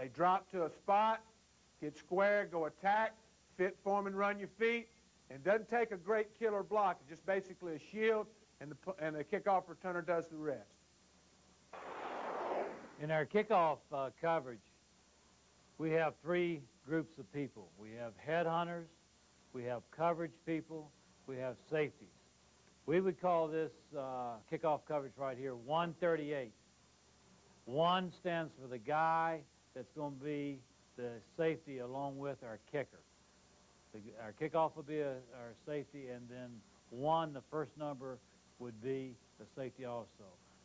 They drop to a spot, get square, go attack, fit, form, and run your feet. And it doesn't take a great killer block. It's just basically a shield, and the kickoff returner does the rest. In our kickoff coverage, we have three groups of people. We have headhunters, we have coverage people, we have safeties. We would call this kickoff coverage right here 138. 1 stands for the guy that's going to be the safety along with our kicker. Our kickoff will be our safety, and then 1, the first number, would be the safety also.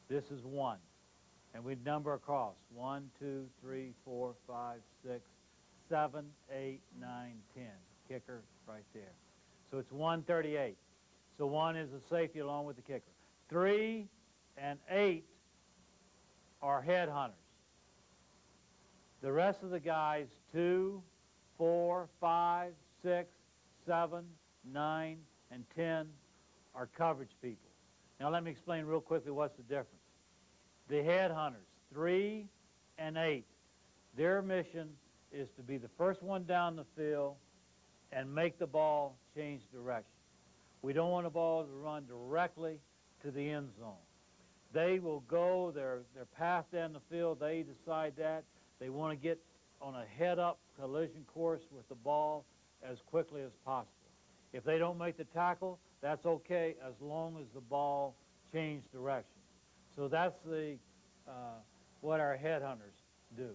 This is 1. And we'd number across. 1, 2, 3, 4, 5, 6, 7, 8, 9, 10. Kicker right there. So it's 138. So 1 is the safety along with the kicker. 3 and 8 are headhunters. The rest of the guys, 2, 4, 5, 6, 7, 9, and 10 are coverage people. Now let me explain real quickly what's the difference. The headhunters, 3 and 8, their mission is to be the first one down the field and make the ball change direction. We don't want the ball to run directly to the end zone. They will go their path down the field. They decide that. They want to get on a head-up collision course with the ball as quickly as possible. If they don't make the tackle, that's okay as long as the ball changed direction. So that's what our headhunters do.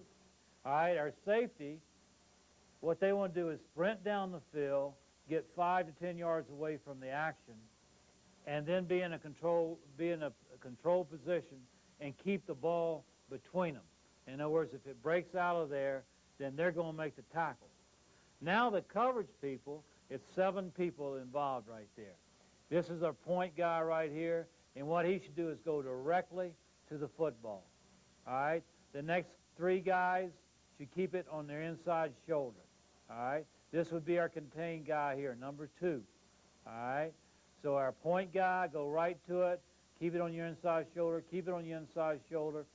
All right, our safety, what they want to do is sprint down the field, get 5 to 10 yards away from the action, and then be in a control position and keep the ball between them. In other words, if it breaks out of there, then they're going to make the tackle. Now the coverage people, it's 7 people involved right there. This is our point guy right here, and what he should do is go directly to the football. All right? The next 3 guys should keep it on their inside shoulder. All right? This would be our contained guy here, number 2. All right? So our point guy, go right to it, keep it on your inside shoulder, keep it on your inside shoulder,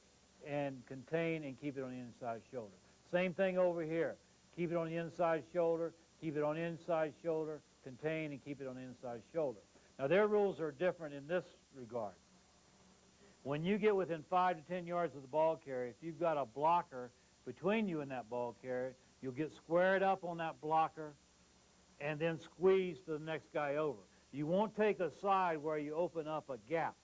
and contain and keep it on the inside shoulder. Same thing over here. Keep it on the inside shoulder, keep it on the inside shoulder, contain and keep it on the inside shoulder. Now their rules are different in this regard. When you get within 5 to 10 yards of the ball carrier, if you've got a blocker between you and that ball carrier, you'll get squared up on that blocker and then squeeze the next guy over. You won't take a side where you open up a gap.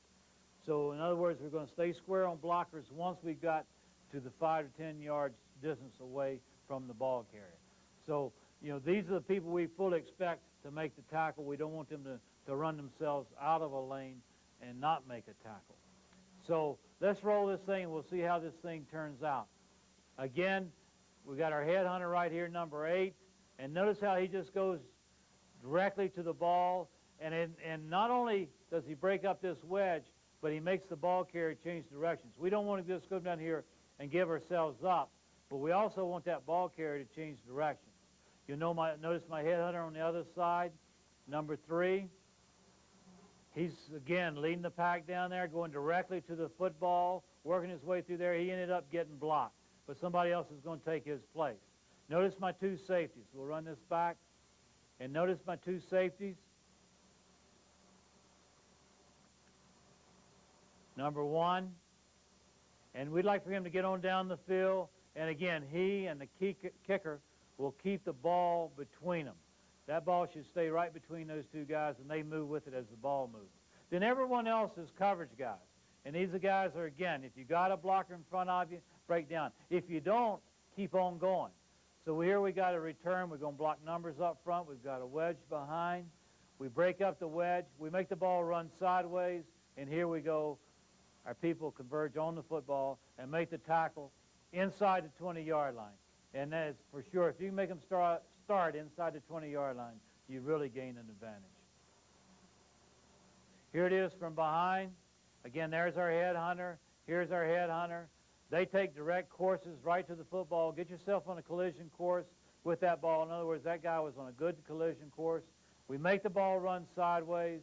So in other words, we're going to stay square on blockers once we got to the 5 to 10 yards distance away from the ball carrier. So, you know, these are the people we fully expect to make the tackle. We don't want them to run themselves out of a lane and not make a tackle. So let's roll this thing and we'll see how this thing turns out. Again, we got our headhunter right here, number 8. And notice how he just goes directly to the ball. And not only does he break up this wedge, but he makes the ball carrier change directions. We don't want to just go down here and give ourselves up, but we also want that ball carrier to change directions. You know, notice my headhunter on the other side, number 3. He's, again, leading the pack down there, going directly to the football, working his way through there. He ended up getting blocked, but somebody else is going to take his place. Notice my 2 safeties. We'll run this back. And notice my 2 safeties. Number 1. And we'd like for him to get on down the field. And again, he and the kicker will keep the ball between them. That ball should stay right between those 2 guys, and they move with it as the ball moves. Then everyone else is coverage guys. And these are guys are, again, if you got a blocker in front of you, break down. If you don't, keep on going. So here we got a return. We're going to block numbers up front. We've got a wedge behind. We break up the wedge. We make the ball run sideways, and here we go. Our people converge on the football and make the tackle inside the 20-yard line. And that is for sure. If you can make them start inside the 20-yard line, you really gain an advantage. Here it is from behind. Again, there's our headhunter. Here's our headhunter. They take direct courses right to the football. Get yourself on a collision course with that ball. In other words, that guy was on a good collision course. We make the ball run sideways,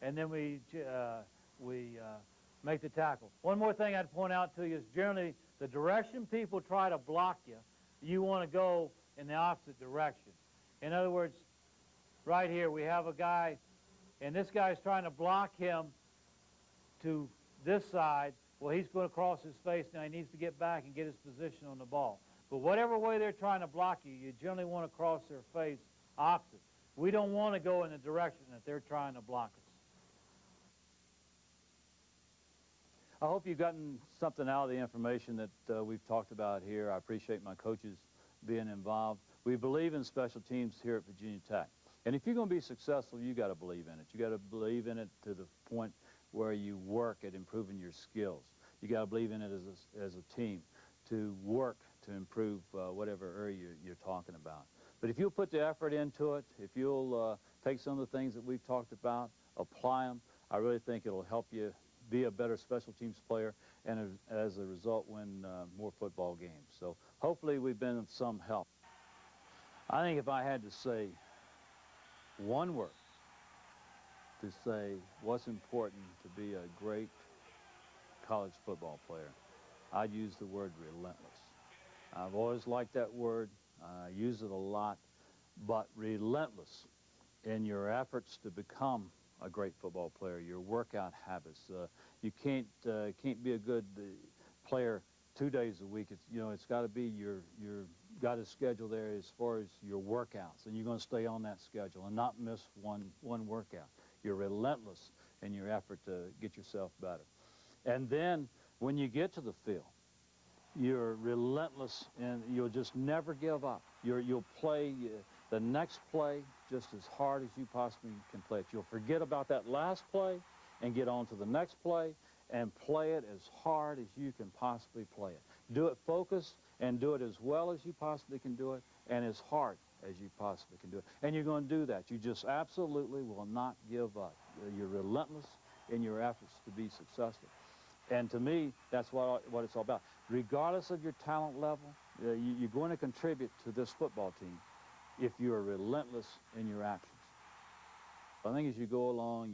and then we make the tackle. One more thing I'd point out to you is generally The direction people try to block you, you want to go in the opposite direction. In other words, right here we have a guy, and this guy's trying to block him to this side. Well, he's going to cross his face now. He needs to get back and get his position on the ball. But whatever way they're trying to block you, you generally want to cross their face opposite. We don't want to go in the direction that they're trying to block us. I hope you've gotten something out of the information that we've talked about here. I appreciate my coaches being involved. We believe in special teams here at Virginia Tech. And if you're going to be successful, you got to believe in it. You got to believe in it to the point where you work at improving your skills. You got to believe in it as a team to work to improve whatever area you're talking about. But if you'll put the effort into it, if you'll take some of the things that we've talked about, apply them, I really think it'll help you be a better special teams player and as a result win more football games. So hopefully we've been of some help. I think if I had to say one word to say what's important to be a great college football player, I'd use the word relentless. I've always liked that word. I use it a lot, but relentless in your efforts to become a great football player, your workout habits. You can't be a good player 2 days a week. It's got to be your got a schedule there as far as your workouts, and you're going to stay on that schedule and not miss one workout. You're relentless in your effort to get yourself better. And then when you get to the field, you're relentless and you'll just never give up. You'll play the next play just as hard as you possibly can play it. You'll forget about that last play and get on to the next play and play it as hard as you can possibly play it. Do it focused and do it as well as you possibly can do it and as hard as you possibly can do it. And you're going to do that. You just absolutely will not give up. You're relentless in your efforts to be successful. And to me, that's what it's all about. Regardless of your talent level, you're going to contribute to this football team if you are relentless in your actions. I think as you go along,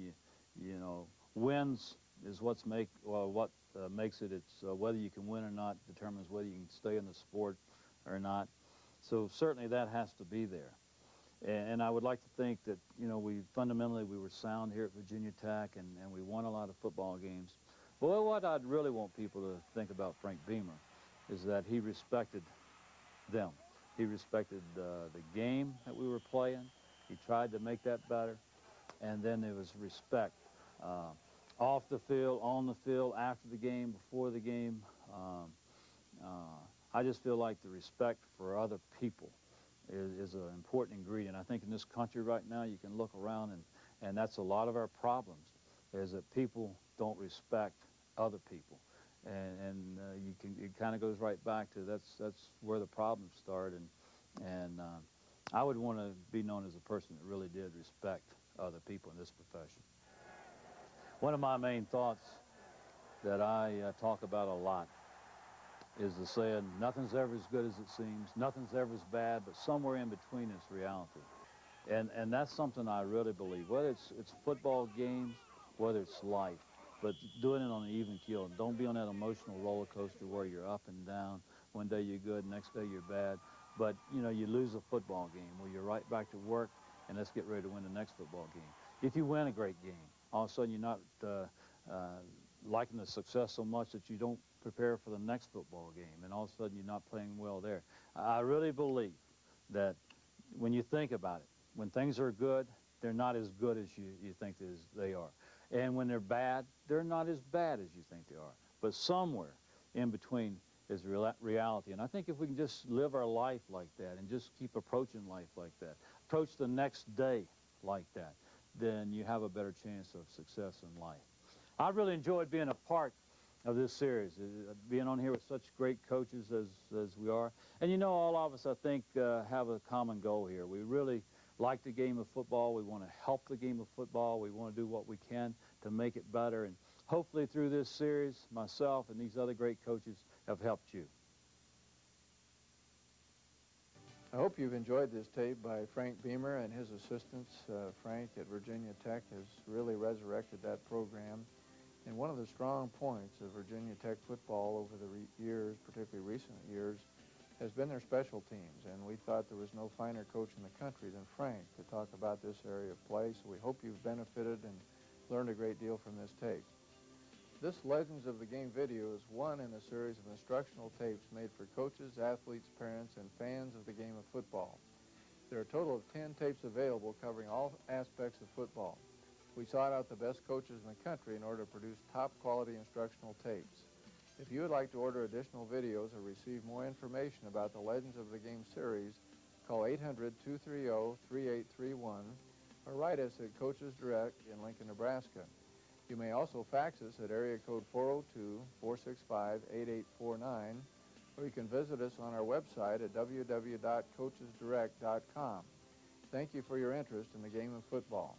you know, wins is what makes it. It's whether you can win or not determines whether you can stay in the sport or not. So certainly that has to be there. And I would like to think that, you know, we were sound here at Virginia Tech and we won a lot of football games. Well, what I'd really want people to think about Frank Beamer is that he respected them. He respected the game that we were playing. He tried to make that better. And then there was respect off the field, on the field, after the game, before the game. I just feel like the respect for other people is an important ingredient. I think in this country right now, you can look around and that's a lot of our problems, is that people don't respect other people. And it kind of goes right back to that's where the problems start. And I would want to be known as a person that really did respect other people in this profession. One of my main thoughts that I talk about a lot is the saying, nothing's ever as good as it seems, nothing's ever as bad, but somewhere in between is reality. And that's something I really believe, whether it's football games, whether it's life, but doing it on an even keel. Don't be on that emotional roller coaster where you're up and down. One day you're good, next day you're bad. But, you know, you lose a football game where you're right back to work and let's get ready to win the next football game. If you win a great game, all of a sudden you're not liking the success so much that you don't prepare for the next football game, and all of a sudden you're not playing well there. I really believe that when you think about it, when things are good, they're not as good as you think they are. And when they're bad, they're not as bad as you think they are. But somewhere in between is reality. And I think if we can just live our life like that and just keep approaching life like that, approach the next day like that, then you have a better chance of success in life. I really enjoyed being a part of this series, being on here with such great coaches as we are. And you know, all of us, I think, have a common goal here. We really like the game of football. We want to help the game of football. We want to do what we can to make it better. And hopefully through this series, myself and these other great coaches have helped you. I hope you've enjoyed this tape by Frank Beamer and his assistants. Frank at Virginia Tech has really resurrected that program And one of the strong points of Virginia Tech football over the years, particularly recent years, has been their special teams. And we thought there was no finer coach in the country than Frank to talk about this area of play. So we hope you've benefited and learned a great deal from this tape. This Legends of the Game video is one in a series of instructional tapes made for coaches, athletes, parents, and fans of the game of football. There are a total of 10 tapes available covering all aspects of football. We sought out the best coaches in the country in order to produce top-quality instructional tapes. If you would like to order additional videos or receive more information about the Legends of the Game series, call 800-230-3831 or write us at Coaches Direct in Lincoln, Nebraska. You may also fax us at area code 402-465-8849, or you can visit us on our website at www.coachesdirect.com. Thank you for your interest in the game of football.